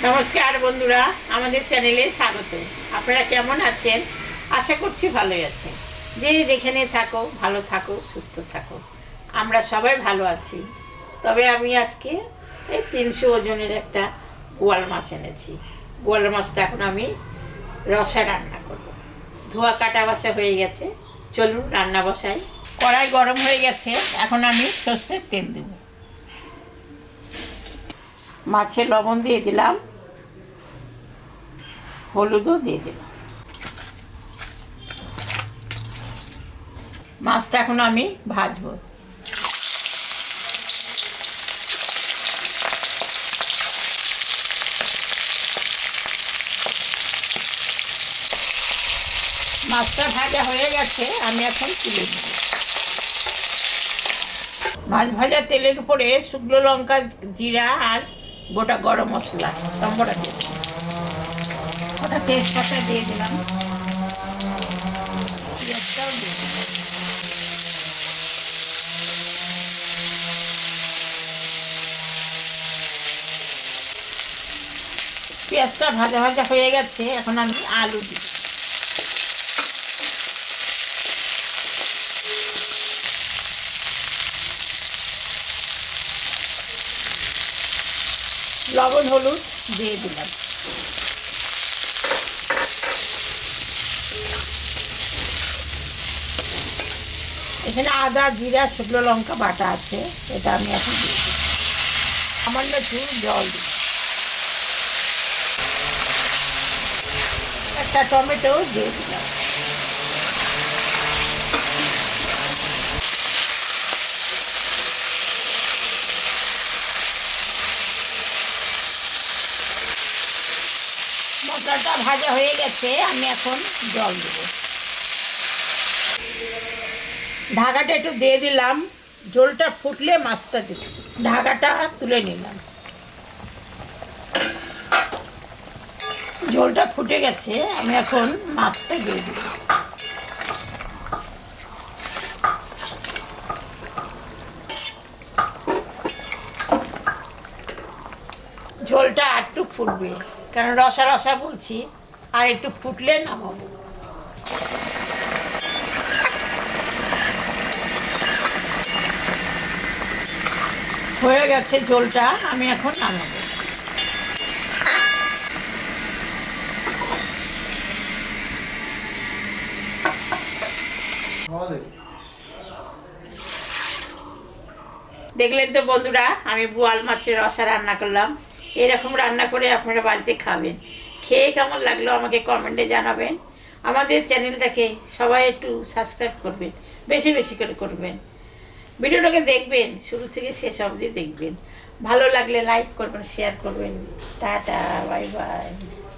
নমস্কার বন্ধুরা, আমাদের চ্যানেলে স্বাগত। আপনারা কেমন আছেন? আশা করছি ভালোই আছেন। যে যেখানে থাকো ভালো থাকো, সুস্থ থাকো। আমরা সবাই ভালো আছি। তবে আমি আজকে এই 300 ওজনের একটা বোয়াল মাছ এনেছি। বোয়াল মাছটা এখন আমি রসা রান্না করব। ধোয়া কাটা বাছা হয়ে গেছে, চলুন রান্না বসাই। কড়াই গরম হয়ে গেছে, এখন আমি সর্ষের তেল দেব। মাছে লবণ দিয়ে দিলাম, হলুদও দিয়ে দিলাম। মাছটা এখন আমি ভাজবো। মাছটা ভাজা হয়ে গেছে, আমি এখন তুলে নেব। মাছ ভাজা তেলের উপরে শুকনো লঙ্কা, জিরা আর গোটা গরম মশলা সম্বরা দিয়ে দিলাম। ওটা তেজপাতা দিয়ে দিলাম, পেঁয়াজটাও দিয়ে দিলাম। পেঁয়াজটা ভাজা ভাজা হয়ে গেছে, এখন আমি আলু দিই। লবণ হলুদ দিয়ে দিলাম। এখানে আদা, জিরা, শুকনো লঙ্কা বাটা আছে, এটা আমি এখন দিয়ে দিই। সামান্য একটু জল দিই। একটা টমেটো দিয়ে দিলাম। মশলাটা ভাজা হয়ে গেছে, আমি এখন জল দেব। ঢাকাটা একটু দিয়ে দিলাম, ঝোলটা ফুটলে মাছটা দেব। ঢাকাটা তুলে নিলাম। ঝোলটা ফুটে গেছে, আমি এখন মাছটা দিয়ে দেব। ঝোলটা আর একটু ফুটবে, কারণ রসা রসা বলছি, আর একটু ফুটলে নামাবো। হয়ে গেছে ঝোলটা, আমি এখন নামাবো। দেখলেন তো বন্ধুরা, আমি বোয়াল মাছের রসা রান্না করলাম। এরকম রান্না করে আপনারা বাড়িতে খাবেন। খেয়ে কেমন লাগলো আমাকে কমেন্টে জানাবেন। আমাদের চ্যানেলটাকে সবাই একটু সাবস্ক্রাইব করবেন, বেশি বেশি করে করবেন। ভিডিওটাকে দেখবেন, শুরু থেকে শেষ অবধি দেখবেন। ভালো লাগলে লাইক করবেন, শেয়ার করবেন। Tata, bye bye.